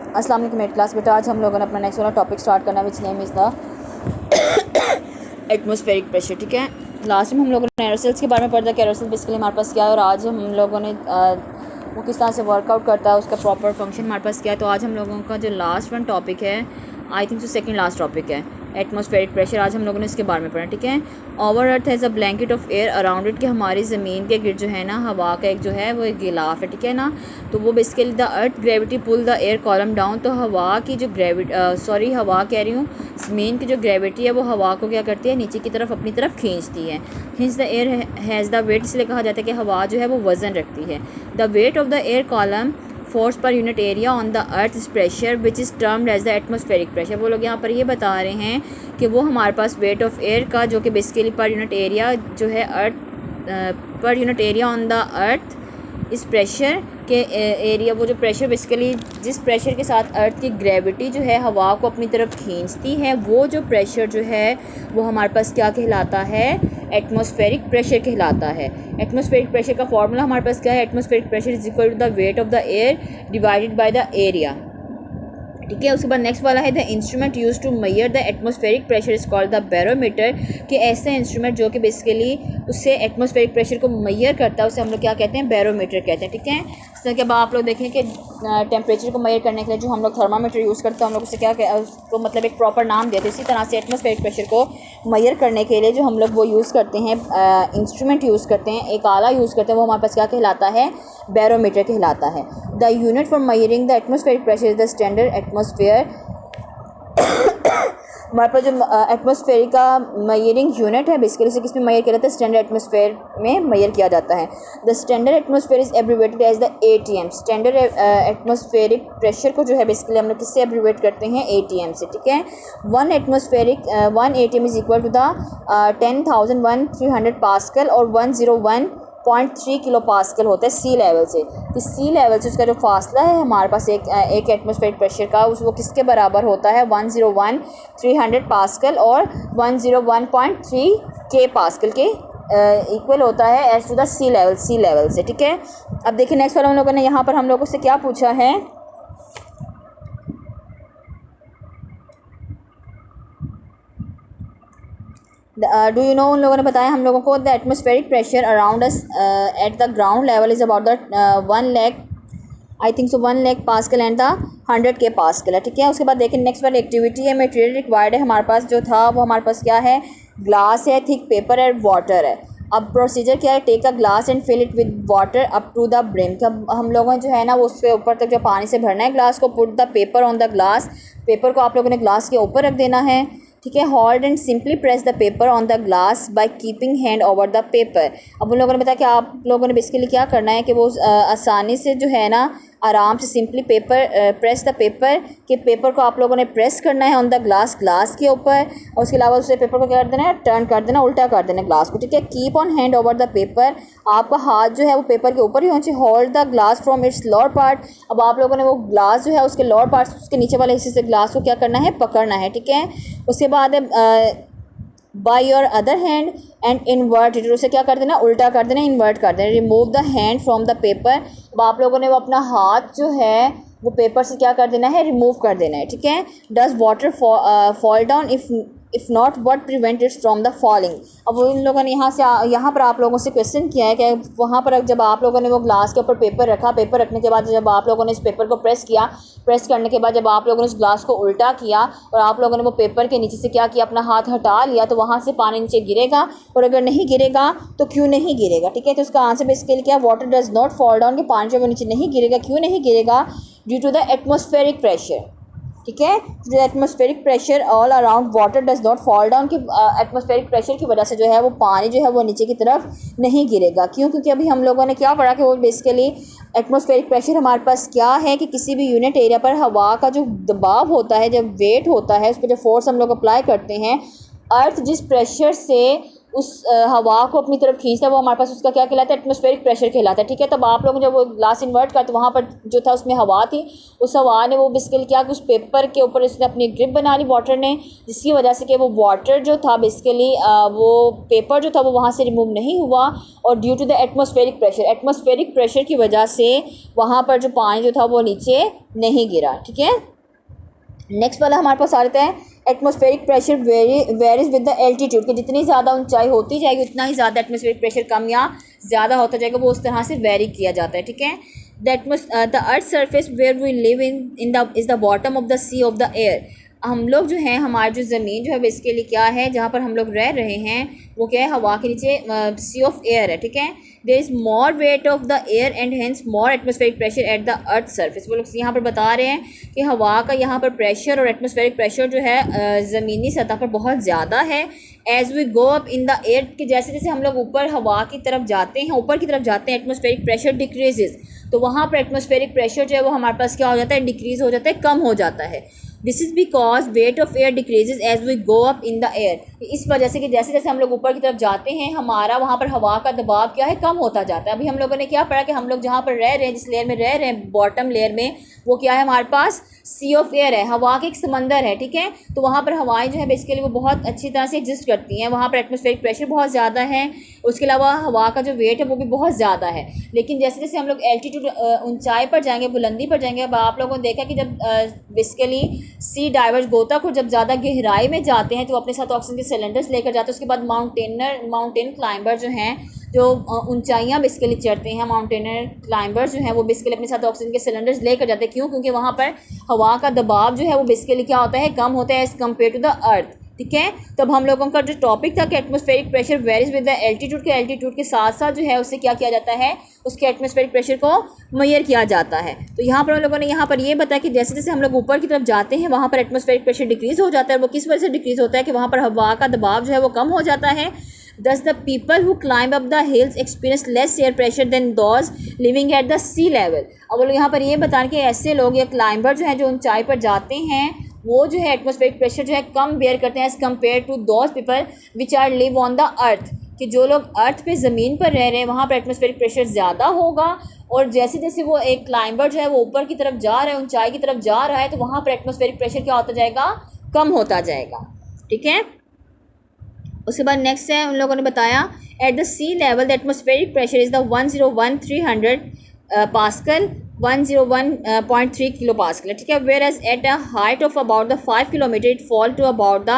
अस्सलाम वालेकुम eight class बेटा। आज हम लोगों ने अपना नेक्स्ट वाला टॉपिक स्टार्ट करना which name is the atmospheric pressure. ठीक है, लास्ट में हम लोगों ने एरोसल्स के बारे में पढ़ा था कि एरोसल बेसिकली हमारे पास क्या है, और आज हम लोगों ने वो किस तरह से वर्कआउट करता है, उसका प्रॉपर फंक्शन हमारे पास क्या है। तो आज हम लोगों का जो लास्ट वन टॉपिक है, आई थिंक जो सेकंड लास्ट टॉपिक है, एटमॉस्फेरिक प्रेशर, आज हम लोगों ने इसके बारे में पढ़ा। ठीक है, over earth has a blanket of air around it, कि हमारी ज़मीन के गिर्द जो है ना हवा का एक जो है वो एक गिलाफ है। ठीक है ना, तो वो basically the earth gravity pull the air column down, तो हवा की जो हवा कह रही हूँ, ज़मीन की जो ग्रेविटी है वो हवा को क्या करती है, नीचे की तरफ अपनी तरफ खींचती है। Hence the air has the weight, इसलिए कहा जाता है कि हवा जो है वो वज़न रखती है। The weight of the air column force per unit area on the earth is pressure which is termed as the atmospheric pressure. वो लोग यहाँ पर ये बता रहे हैं कि वो हमारे पास वेट ऑफ एयर का जो कि बेसिकली पर यूनिट एरिया जो है earth per unit area on the earth इस प्रेशर के एरिया, वो जो प्रेशर बेसिकली जिस प्रेशर के साथ अर्थ की ग्रेविटी जो है हवा को अपनी तरफ खींचती है, वो जो प्रेशर जो है वो हमारे पास क्या कहलाता है, एटमॉस्फेरिक प्रेशर कहलाता है। एटमॉस्फेरिक प्रेशर का फॉर्मूला हमारे पास क्या है, atmospheric pressure is equal to the weight of the air divided by the area. ठीक है, उसके बाद नेक्स्ट वाला है the instrument use to measure the atmospheric pressure is called the barometer, कि ऐसा इंस्ट्रूमेंट जो कि बेसिकली उससे एटमॉस्फेरिक प्रेशर को मेजर करता है उसे हम लोग क्या कहते हैं, बैरोमीटर कहते हैं। ठीक है, इस तरह के बाद आप लोग देखें कि टेम्परेचर को मेजर करने के लिए जो हम लोग थर्मामीटर यूज़ करते हैं, हम लोग उसे क्या उसको मतलब एक प्रॉपर नाम देते हैं। इसी तरह से एटमॉस्फेरिक प्रेशर को मेजर करने के लिए जो हम लोग वो यूज़ करते हैं, इंस्ट्रूमेंट यूज़ करते हैं, एक आला यूज़ करते हैं, वो हमारे पास क्या कहलाता है, बैरोमीटर कहलाता है। The unit for measuring the atmospheric pressure is the standard atmosphere. हमारे पास जो एटमॉस्फेयर का मेजरिंग यूनिट है बेसिकली से किस में मेजर किया जाता है, स्टैंडर्ड एटमॉस्फेयर में मेजर किया जाता है। The standard atmosphere is abbreviated as the ATM। Standard atmospheric pressure को जो है बेसिकली हम लोग किससे एब्रीवेट करते हैं, ATM से। ठीक है, one ATM is equal to the 10,300 pascal और 101.3 किलो पास्कल होता है सी लेवल से। तो सी लेवल से उसका जो फासला है हमारे पास एक एटमॉस्फेरिक प्रेशर का, वो किसके बराबर होता है, 101,300 पास्कल और 101.3 के पास्कल के इक्वल होता है as to the sea level से। ठीक है, अब देखिए नेक्स्ट वाला हम लोगों ने यहाँ पर हम लोगों से क्या पूछा है, डू यू नो, उन लोगों ने बताया हम लोगों को the atmospheric pressure around us at the ground level is about the 1 lakh, I think so 1 lakh pascal and the 100 के पास्कल है। ठीक है, उसके बाद देखिए नेक्स्ट वाली एक्टिविटी है, मटेरियल रिक्वायर्ड है हमारे पास जो था वो हमारे पास क्या है, ग्लास है, थिक पेपर है, वाटर है। अब प्रोसीजर क्या है, take a glass and fill it with water up to the brim. तब हम लोगों ने जो है ना वो उसके ऊपर तक जो पानी से भरना है ग्लास को, put the paper on the glass, paper को आप लोगों ने ग्लास के ऊपर रख देना है। ठीक है, hold and simply press the paper on the glass by keeping hand over the paper. अब उन लोगों ने बताया कि आप लोगों ने बेसिकली क्या करना है कि वो आसानी से जो है ना आराम से सिंपली प्रेस द पेपर, कि पेपर को आप लोगों ने प्रेस करना है ऑन द ग्लास के ऊपर, और उसके अलावा उससे पेपर को क्या कर देना है, टर्न कर देना, उल्टा कर देना ग्लास को। ठीक है, keep on hand over the paper, आपका हाथ जो है वो पेपर के ऊपर ही होना चाहिए। Hold the glass from its lower part, अब आप लोगों ने वो ग्लास जो है उसके लोअर पार्ट, उसके नीचे वाले हिस्से से ग्लास को क्या करना है, पकड़ना है। ठीक है, उसके बाद by your other hand and invert it, उसे क्या कर देना, उल्टा कर देना, इन्वर्ट कर देना। Remove the hand from the paper, अब आप लोगों ने वो अपना हाथ जो है वो पेपर से क्या कर देना है, रिमूव कर देना है। ठीक है, does water fall down, if not what prevent it's from the falling. अब उन लोगों ने यहाँ पर आप लोगों से क्वेश्चन किया है कि वहाँ पर जब आप लोगों ने वो ग्लास के ऊपर पेपर रखा, पेपर रखने के बाद जब आप लोगों ने इस पेपर को प्रेस करने के बाद जब आप लोगों ने इस ग्लास को उल्टा किया और आप लोगों ने वो पेपर के नीचे से क्या किया, अपना हाथ हटा लिया, तो वहाँ से पानी नीचे गिरेगा, और अगर नहीं गिरेगा तो क्यों नहीं गिरेगा। ठीक है, तो उसका आंसर बेसिकली क्या, water does not fall down, कि पानी जो वो नीचे नहीं गिरेगा, क्यों नहीं गिरेगा, due to the atmospheric pressure. ठीक है, जो atmospheric pressure all around water does not fall down, कि एटमॉस्फेरिक प्रेशर की वजह से जो है वो पानी जो है वो नीचे की तरफ नहीं गिरेगा। क्यों, क्योंकि अभी हम लोगों ने क्या पढ़ा कि वो बेसिकली एटमॉस्फेरिक प्रेशर हमारे पास क्या है, कि किसी भी यूनिट एरिया पर हवा का जो दबाव होता है, जब वेट होता है, उस पर जो फोर्स हम लोग अप्लाई करते हैं, अर्थ जिस प्रेशर से उस हवा को अपनी तरफ खींचता है, वो हमारे पास उसका क्या कहलाता है, एटमॉस्फेरिक प्रेशर कहलाता है। ठीक है, तब आप लोग जब वो ग्लास इन्वर्ट करते वहाँ पर जो था उसमें हवा थी, उस हवा ने वो बेसिकली क्या कि उस पेपर के ऊपर उसने अपनी ग्रिप बना ली वाटर ने, जिसकी वजह से कि वो वाटर जो था बेसिकली वो पेपर जो था वो वहाँ से रिमूव नहीं हुआ, और due to the atmospheric pressure की वजह से वहाँ पर जो पानी जो था वो नीचे नहीं गिरा। ठीक है, नेक्स्ट वाला हमारे पास आ जाता है atmospheric pressure varies with the altitude, कि जितनी ज़्यादा ऊंचाई होती जाएगी उतना ही ज़्यादा एटमॉस्फेरिक प्रेशर कम या ज़्यादा होता जाएगा, वो उस तरह से वेरी किया जाता है। ठीक है, the earth surface where we live in the is the bottom of the sea of the air. हम लोग जो हैं, हमारी जो ज़मीन जो है वो इसके लिए क्या है, जहाँ पर हम लोग रह रहे हैं वो क्या है, हवा के नीचे सी ऑफ एयर है। ठीक है, there is more weight of the air and hence more atmospheric pressure at the earth surface. वो लोग यहाँ पर बता रहे हैं कि हवा का यहाँ पर प्रेशर और एटमॉस्फेरिक प्रेशर जो है ज़मीनी सतह पर बहुत ज़्यादा है। As we go up in the air, कि जैसे जैसे हम लोग ऊपर हवा की तरफ जाते हैं, ऊपर की तरफ जाते हैं, एटमॉस्फेरिक प्रेशर डिक्रीजेज, तो वहाँ पर एटमॉस्फेरिक प्रेशर जो है वो हमारे पास क्या हो जाता है, डिक्रीज़ हो जाता है, कम हो जाता है। This is because weight of air decreases as we go up in the air. इस वजह से कि जैसे जैसे हम लोग ऊपर की तरफ जाते हैं, हमारा वहाँ पर हवा का दबाव क्या है, कम होता जाता है। अभी हम लोगों ने क्या पढ़ा कि हम लोग जहाँ पर रह रहे हैं, जिस लेयर में रह रहे हैं, बॉटम लेयर में, वो क्या है, हमारे पास सी ऑफ एयर है, हवा का एक समंदर है। ठीक है, तो वहाँ पर हवाएं जो है बेसिकली वो बहुत अच्छी तरह से एग्जिस्ट करती हैं, वहाँ पर एटमॉस्फेरिक प्रेशर बहुत ज़्यादा है, उसके अलावा हवा का जो वेट है वो भी बहुत ज़्यादा है। लेकिन जैसे जैसे हम लोग एल्टीट्यूड ऊंचाई पर जाएंगे, बुलंदी पर जाएंगे, अब आप लोगों ने देखा कि जब बेसिकली सी डाइवर्स गोताखोर जब ज़्यादा गहराई में जाते हैं तो अपने साथ ऑक्सीजन के सिलेंडर्स लेकर जाते हैं। उसके बाद माउंटेन क्लाइंबर जो हैं, जो ऊंचाइयाँ बेसिकली चढ़ते हैं, माउंटेनर क्लाइंबर्स जो हैं वो बेसिकली अपने साथ ऑक्सीजन के सिलेंडर्स लेकर जाते हैं। क्यों? क्योंकि वहाँ पर हवा का दबाव जो है वो बेसिकली क्या होता है, कम होता है as compare to the earth. ठीक है, तब हम लोगों का जो टॉपिक था कि atmospheric pressure varies with the altitude के साथ साथ जो है उससे क्या किया जाता है, उसके एटमॉस्फेरिक प्रेशर को मेजर किया जाता है। तो यहाँ पर हम लोगों ने यहाँ पर ये बताया कि जैसे जैसे हम लोग ऊपर की तरफ जाते हैं वहाँ पर एटमॉस्फेरिक प्रेशर डिक्रीज़ हो जाता है। वो किस वजह से डिक्रीज़ होता है कि वहाँ पर हवा का दबाव जो है वो कम हो जाता है। Thus the people who climb up the hills experience less air pressure than those living at the sea level। अब लोग यहाँ पर ये बताएं कि ऐसे लोग या क्लाइंबर जो हैं जो ऊंचाई पर जाते हैं वो जो है एटमॉस्फेरिक प्रेशर जो है कम बेयर करते हैं as compare to those people which are live on the earth, कि जो लोग अर्थ पे ज़मीन पर रह रहे हैं वहाँ पर एटमॉस्फेरिक प्रेशर ज़्यादा होगा, और जैसे जैसे वो एक क्लाइंबर जो है वो ऊपर की तरफ जा रहा है, ऊंचाई की तरफ जा रहा है, तो वहाँ पर एटमॉस्फेरिक प्रेशर क्या होता जाएगा, कम होता जाएगा। ठीक है, उसके बाद नेक्स्ट है उन लोगों ने बताया at the sea level the atmospheric pressure is the 101,300 pascal 101.3 kilo pascal. ठीक है, where as at a height of about the 5 kilometre it fall to about the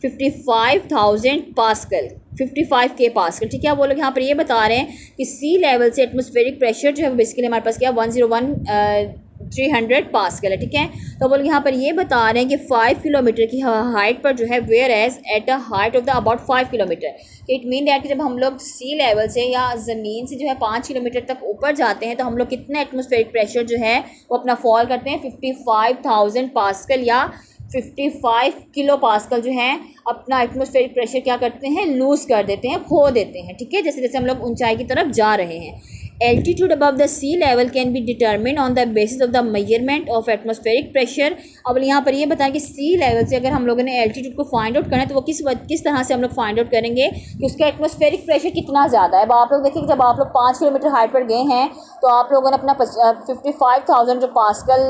55,000 pascal 55 K pascal. ठीक है, वो लोग यहाँ पर ये बता रहे हैं कि सी लेवल से एटमॉस्फेरिक प्रेशर जो है बेसिकली हमारे पास क्या 101,300 पास्कल है। ठीक है, तो वो लोग यहाँ पर ये बता रहे हैं कि 5 किलोमीटर की हाइट पर जो है where as at a height of the about 5 kilometre, it mean that कि जब हम लोग सी लेवल से या ज़मीन से जो है 5 किलोमीटर तक ऊपर जाते हैं तो हम लोग कितना एटमॉस्फेरिक प्रेशर जो है वो अपना फॉल करते हैं 55,000 पास्कल या 55 किलो पास्कल जो है अपना एटमॉस्फेरिक प्रेशर क्या करते हैं, लूज़ कर देते हैं, खो देते हैं। ठीक है, जैसे जैसे हम लोग ऊंचाई की तरफ जा रहे हैं। Altitude above the sea level can be determine on the basis of the measurement of atmospheric pressure. अब यहाँ पर ये बताएं कि सी लेवल से अगर हम लोगों ने एल्टीट्यूड को फाइंड आउट करना है तो वो किस तरह से हम लोग फाइंड आउट करेंगे कि उसका एटमॉस्फेरिक प्रेशर कितना ज़्यादा है। अब आप लोग देखिए कि जब आप लोग 5 किलोमीटर हाइट पर गए हैं तो आप लोगों ने अपना 55,000 जो पास्कल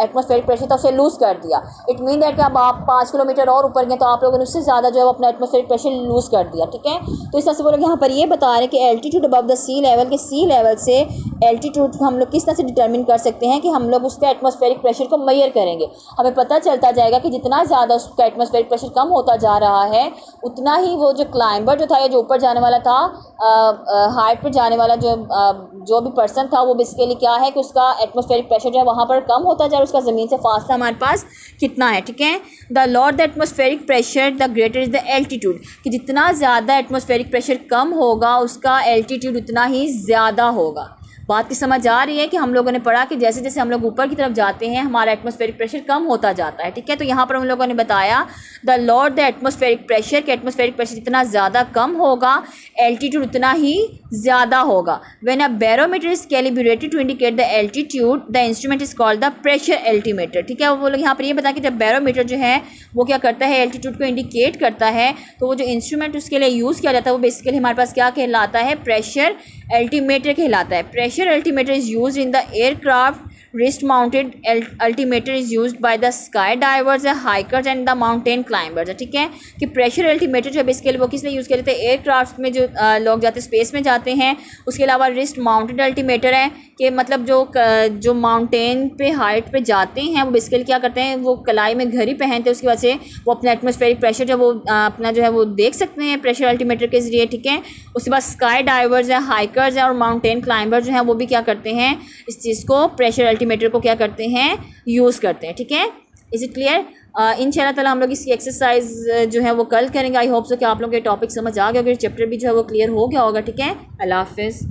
एटमॉस्फेरिक प्रेशर था उसे लूज़ कर दिया। इट मीन दैट कि अब आप 5 किलोमीटर और ऊपर गए तो आप लोगों ने उससे ज़्यादा जो है अपना एटमॉस्फेरिक प्रेशर लूज़ कर दिया। ठीक है, तो इस तरह से वो लोग यहाँ पर ये बता रहे हैं कि altitude above the sea level के सी लेवल से एल्टीट्यूड हम लोग किस तरह से डिटर्मिन कर सकते हैं कि हम लोग उसका एटमॉस्फेरिक प्रेशर को मेजर करेंगे। हमें पता चलता जाएगा कि जितना ज़्यादा उसका एटमॉस्फेरिक प्रेशर कम होता जा रहा है उतना ही वो जो क्लाइंबर जो था या जो ऊपर जाने वाला था हाइट पर जाने वाला जो भी पर्सन था वो बेसिकली क्या है कि उसका एटमॉस्फेरिक प्रेशर जो है वहाँ पर कम होता जा रहा है, उसका ज़मीन से फासला हमारे पास कितना है। ठीक है, the lower the atmospheric pressure the greater is the altitude, कि जितना ज़्यादा एटमॉस्फेरिक प्रेशर कम होगा उसका एल्टीट्यूड उतना ही ज़्यादा होगा। बात की समझ आ रही है कि हम लोगों ने पढ़ा कि जैसे जैसे हम लोग ऊपर की तरफ जाते हैं हमारा एटमॉस्फेरिक प्रेशर कम होता जाता है, ठीक है। तो यहाँ पर हम लोगों ने बताया the lower the atmospheric pressure, कि एटमॉस्फेरिक प्रेशर जितना ज़्यादा कम होगा एल्टीट्यूड उतना ही ज़्यादा होगा। When a barometer is calibrated to indicate the altitude the instrument is called the pressure altimeter, ठीक है। वो लोग यहाँ पर ये बताया कि जब बैरोमीटर जो है वो क्या करता है, एल्टीट्यूड को इंडिकेट करता है, तो वो जो इंस्ट्रूमेंट उसके लिए यूज़ किया जाता है वो बेसिकली हमारे पास क्या कहलाता है, प्रेशर अल्टीमीटर कहलाता है। Pressure altimeter is used in the aircraft, wrist mounted altimeter is used by the sky divers, hikers and the mountain climbers, ठीक है। कि प्रेशर अल्टीमीटर जो है बेसिकली वो किस लिए यूज़ किया जाता है, एयरक्राफ्ट में जो लोग जाते हैं स्पेस में जाते हैं। उसके अलावा रिस्ट माउंटेड अल्टीमीटर है कि मतलब जो माउंटेन पे हाइट पे जाते हैं वो बेसिकली क्या करते हैं, वो कलाई में घड़ी पहनते हैं, उसकी वजह से वो अपना एटमॉस्फेरिक प्रेशर जो वो अपना जो है वो देख सकते हैं प्रेशर अल्टीमीटर के जरिए, ठीक है। उसके बाद स्काई डाइवर्स है, हाइकर्स हैं और माउंटेन क्लाइंबर जो हैं वो भी क्या करते हैं, इस चीज़ को प्रेशर अल्टीमीटर को क्या करते हैं, यूज़ करते हैं, ठीक है। Is it clear? इंशाल्लाह ताला हम लोग इसकी एक्सरसाइज जो है वो कल करेंगे। आई होप सो कि आप लोगों के टॉपिक समझ आ गया होगा, चैप्टर भी जो है वो क्लियर हो गया होगा, ठीक है। अल्लाह हाफिज़।